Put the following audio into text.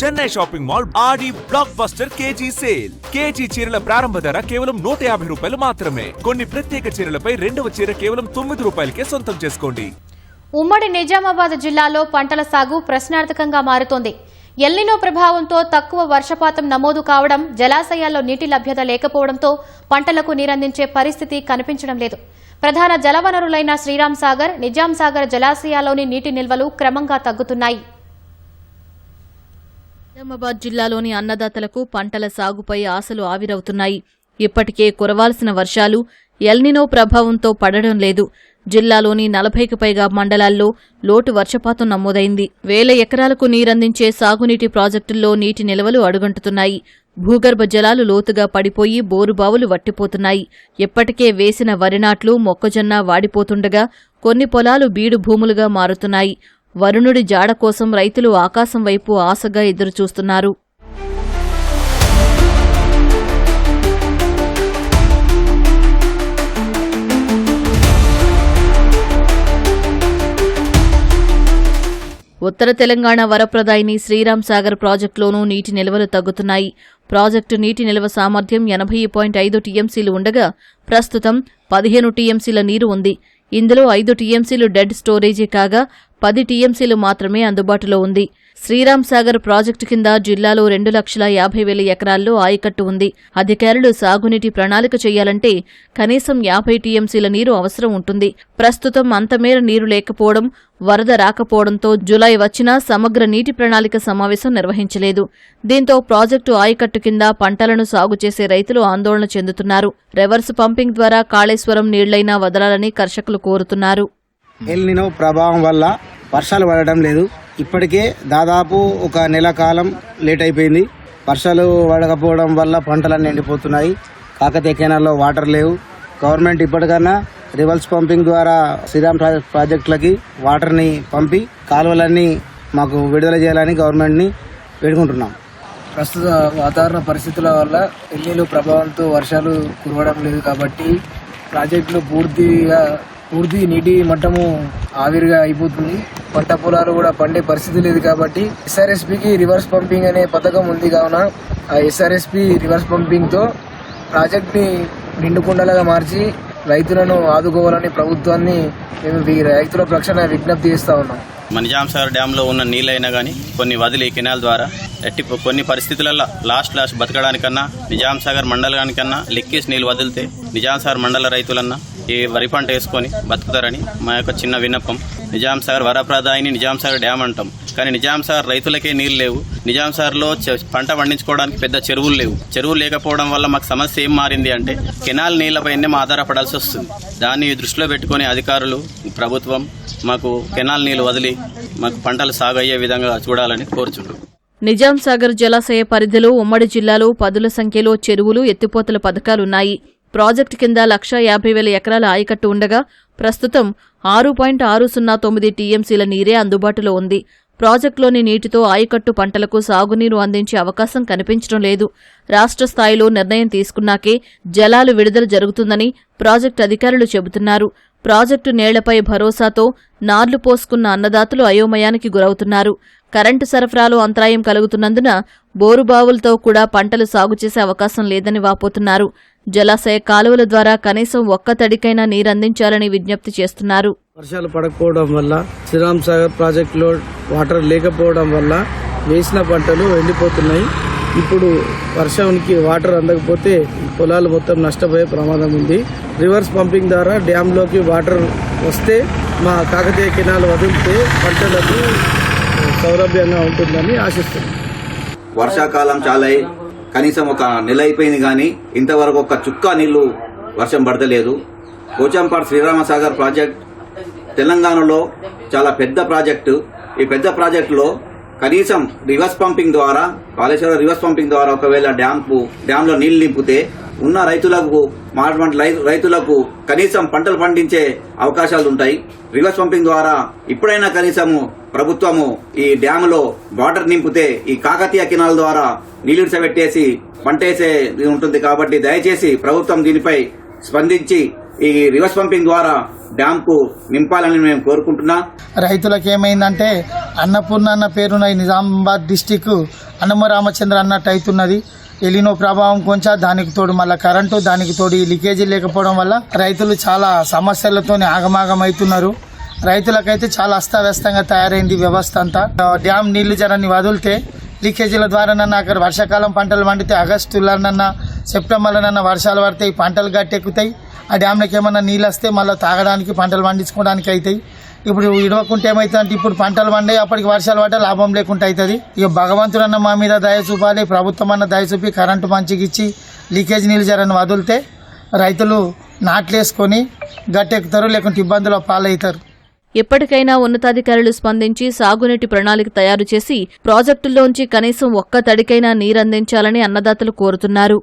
Chennai shopping mall Aadi blockbuster KG sale. KG చీరల ప్రారంభ ధర కేవలం 150 రూపాయలు మాత్రమే. కొన్ని ప్రత్యేక చీరలపై రెండవ చీర కేవలం 9 రూపాయలకే సొంతం చేసుకోండి. ఉమ్మడి నిజామాబాద్ జిల్లాలో పంటల సాగు ప్రశ్నార్థకంగా మారుతోంది. ఎల్నినో ప్రభావంతో తక్కువ వర్షపాతం నమోదు కావడం, జలాశయాల్లో నీటి లభ్యత లేకపోవడంతో పంటలకు నీరందించే పరిస్థితి కనిపించడం లేదు. ప్రధాన జలవనరులైన శ్రీరామ్ సాగర్, నిజాం సాగర్ జలాశయాల్లోని నీటి నిల్వలు క్రమంగా తగ్గుతున్నాయి. నిజామాబాద్ జిల్లాలోని అన్నదాతలకు పంటల సాగుపై ఆశలు ఆవిరవుతున్నాయి. ఇప్పటికే కురవాల్సిన వర్షాలు ఎల్నినో ప్రభావంతో పడడం లేదు. జిల్లాలోని 40కి పైగా మండలాల్లో లోటు వర్షపాతం నమోదైంది. 1000 ఎకరాలకు నీరందించే సాగునీటి ప్రాజెక్టుల్లో నీటి నిల్వలు అడుగంటుతున్నాయి. భూగర్భ జలాలు లోతుగా పడిపోయి బోరుబావులు వట్టిపోతున్నాయి. ఇప్పటికే వేసిన వరి నాట్లు, మొక్కజొన్న వాడిపోతుండగా కొన్ని పొలాలు బీడు భూములుగా మారుతున్నాయి. వరుణుడి జాడ కోసం రైతులు ఆకాశం వైపు ఆశగా ఎదురుచూస్తున్నారు. ఉత్తర తెలంగాణ వరప్రదాయిని శ్రీరామ్ సాగర్ ప్రాజెక్టులోనూ నీటి నిల్వలు తగ్గుతున్నాయి. ప్రాజెక్టు నీటి నిల్వ సామర్థ్యం 80.5 టీఎంసీలు ఉండగా ప్రస్తుతం 15 టీఎంసీల నీరు ఉంది. ఇందులో 5 టీఎంసీలు డెడ్ స్టోరేజీ కాగా 10 టీఎంసీలు మాత్రమే అందుబాటులో ఉంది. శ్రీరామ్ సాగర్ ప్రాజెక్టు కింద జిల్లాలో 2,50,000 ఎకరాల్లో ఆయకట్టు ఉంది. అధికారులు సాగునీటి ప్రణాళిక చేయాలంటే కనీసం 50 టీఎంసీల నీరు అవసరం ఉంటుంది. ప్రస్తుతం అంతమేర నీరు లేకపోవడం, వరద రాకపోవడంతో జులై వచ్చినా సమగ్ర నీటి ప్రణాళిక సమావేశం నిర్వహించలేదు. దీంతో ప్రాజెక్టు ఆయకట్టు కింద పంటలను సాగు చేసే రైతులు ఆందోళన చెందుతున్నారు. రివర్స్ పంపింగ్ ద్వారా కాళేశ్వరం నీళ్లైనా వదలాలని కర్షకులు కోరుతున్నారు. ఎల్నినో ప్రభావం వల్ల వర్షాలు పడడం లేదు. ఇప్పటికే దాదాపు ఒక నెల కాలం లేట్ అయిపోయింది. వర్షాలు పడకపోవడం వల్ల పంటలన్నీ ఎండిపోతున్నాయి. కాకతీయ కెనాల్లో వాటర్ లేవు. గవర్నమెంట్ ఇప్పటికన్నా రివర్స్ పంపింగ్ ద్వారా శ్రీరామ్ ప్రాజెక్టులకి వాటర్ని పంపి కాలువలన్నీ మాకు విడుదల చేయాలని గవర్నమెంట్ని వేడుకుంటున్నాం. ప్రస్తుత వాతావరణ పరిస్థితుల వల్ల ఎల్నినో ప్రభావంతో వర్షాలు కురవడం లేదు కాబట్టి ప్రాజెక్టులు పూర్తి నీటి మట్టము ఆవిరిగా అయిపోతుంది. పంట పొలాలు కూడా పండే పరిస్థితి లేదు కాబట్టి ఎస్ఆర్ఎస్పికి రివర్స్ పంపింగ్ అనే పథకం ఉంది. కావున ఆ ఎస్ఆర్ఎస్పి రివర్స్ పంపింగ్ తో ప్రాజెక్ట్ ని నిండుకుండలుగా మార్చి రైతులను ఆదుకోవాలని ప్రభుత్వాన్ని మేము రైతుల పక్షాన విజ్ఞప్తి చేస్తా ఉన్నాం. నిజాం సాగర్ డ్యాంలో ఉన్న నీళ్ళైనా కానీ కొన్ని వదిలి కెనాల్ ద్వారా కొన్ని పరిస్థితులలో లాస్ట్ బతకడానికన్నా నిజాం సాగర్ మండలానికన్నా లెక్కేసి నీళ్ళు వదిలితే నిజాం సాగర్ మండల రైతులన్నా ఈ వరి పంట వేసుకొని బతుకుతారని మా యొక్క చిన్న విన్నపం. నిజాం సాగర్ వరప్రదాయిని నిజాం సాగర్ డ్యామ్ అంటాం, కానీ నిజాం సాగర్ రైతులకే నీళ్లు లేవు. నిజాం సాగర్లో పంట పండించుకోవడానికి పెద్ద చెరువులు లేవు. చెరువులు లేకపోవడం వల్ల మాకు సమస్య ఏం మారింది అంటే కెనాల్ నీళ్లపైనే ఆధారపడాల్సి వస్తుంది. దాన్ని దృష్టిలో పెట్టుకుని అధికారులు, ప్రభుత్వం మాకు కెనాల్ నీళ్లు వదిలి మాకు పంటలు సాగు అయ్యే విధంగా చూడాలని కోరుచున్నాం. నిజాం సాగర్ జలాశయ పరిధిలో ఉమ్మడి జిల్లాలో 10ల సంఖ్యలో చెరువులు, ఎత్తిపోతల పథకాలున్నాయి. ప్రాజెక్టు కింద 1,50,000 ఎకరాల ఆయకట్టు ఉండగా ప్రస్తుతం 6.609 టీఎంసీల నీరే అందుబాటులో ఉంది. ప్రాజెక్టులోని నీటితో ఆయకట్టు పంటలకు సాగునీరు అందించే అవకాశం కనిపించడం లేదు. రాష్ట్ర స్థాయిలో నిర్ణయం తీసుకున్నాకే జలాలు విడుదల జరుగుతుందని ప్రాజెక్టు అధికారులు చెబుతున్నారు. ప్రాజెక్టు నేళ్లపై భరోసాతో నార్లు పోసుకున్న అన్నదాతలు అయోమయానికి గురవుతున్నారు. కరెంటు సరఫరాలో అంతరాయం కలుగుతున్నందున బోరుబావులతో కూడా పంటలు సాగు చేసే అవకాశం లేదని వాపోతున్నారు. జలాశయ కాలువల ద్వారా కనీసం ఒక్క తడికైనా నీరందించాలని విజ్ఞప్తి చేస్తున్నారు. వర్షాలు పడకపోవడం వల్ల, శ్రీరామ్ సాగర్ ప్రాజెక్టులో వాటర్ లేకపోవడం వల్ల వేసిన పంటలు ఎండిపోతున్నాయి. ఇప్పుడు వర్షానికి వాటర్ అందకపోతే పొలాలు మొత్తం నష్టపోయే ప్రమాదం ఉంది. రివర్స్ పంపింగ్ ద్వారా డ్యాంలోకి వాటర్ వస్తే మా కాకతీయ కెనాల్ వదిలితే పంటలకు సౌలభ్యంగా ఉంటుందని ఆశిస్తున్నాం. వర్షాకాలం చాలా కనీసం ఒక నెల అయిపోయింది కానీ ఇంతవరకు ఒక చుక్క నీళ్లు వర్షం పడతలేదు. పోచంపాడు శ్రీరామసాగర్ ప్రాజెక్ట్ తెలంగాణలో చాలా పెద్ద ప్రాజెక్టు. ఈ పెద్ద ప్రాజెక్టులో కనీసం రివర్స్ పంపింగ్ ద్వారా, కాళేశ్వరం రివర్స్ పంపింగ్ ద్వారా ఒకవేళ డ్యాంలో నీళ్లు నింపితే ఉన్న రైతులకు కనీసం పంటలు పండించే అవకాశాలు ఉంటాయి. రివర్స్ పంపింగ్ ద్వారా ఇప్పుడైనా కనీసము ప్రభుత్వము ఈ డ్యాములో వాటర్ నింపితే ఈ కాకతీయ కెనాల్ ద్వారా నీళ్లు పంటేసే ఉంటుంది. కాబట్టి దయచేసి ప్రభుత్వం దీనిపై స్పందించి ఈ రివర్స్ పంపింగ్ ద్వారా డ్యాంకు నింపాలని మేము కోరుకుంటున్నాం. రైతులకు ఏమైందంటే అన్నపూర్ణ అన్న పేరున్న ఈ నిజామాబాద్ డిస్టిక్ అన్నమ రామచంద్ర అన్నట్టు అవుతున్నది. ఎలినో ప్రభావం కొంచెం, దానికి తోడు మళ్ళీ కరెంటు, దానికి తోడు ఈ లీకేజీ లేకపోవడం వల్ల రైతులు చాలా సమస్యలతో ఆగమాగం అవుతున్నారు. రైతులకైతే చాలా అస్తవ్యస్తంగా తయారైంది వ్యవస్థ అంతా. డ్యామ్ నీళ్లు జరని వదిలితే లీకేజీల ద్వారానన్నా అక్కడ వర్షాకాలం పంటలు పండితే ఆగస్టులోనన్నా సెప్టెంబర్లోనన్నా వర్షాలు పడితే పంటలు గట్టెక్కుతాయి. ఆ డ్యామ్లకు ఏమన్నా నీళ్ళు వస్తే మళ్ళీ తాగడానికి పంటలు పండించుకోవడానికి అవుతాయి. ఇప్పుడు ఇడవకుంటే ఏమవుతుందంటే ఇప్పుడు పంటలు పండే అప్పటికి వర్షాలు పడ్డా లాభం లేకుండా అవుతుంది. ఇక భగవంతుడన్న మా మీద దయ చూపాలి, ప్రభుత్వం అన్న దయ చూపి కరెంటు మంచిగిచ్చి లీకేజ్ నీళ్ళు జరని వదిలితే రైతులు నాట్లేసుకొని గట్టెక్కుతారు, లేకుంటే ఇబ్బందుల పాలవుతారు. ఎప్పటికైనా ఉన్నతాధికారులు స్పందించి సాగునీటి ప్రణాళిక తయారు చేసి ప్రాజెక్టుల్లోంచి కనీసం ఒక్క తడికైనా నీరందించాలని అన్నదాతలు కోరుతున్నారు.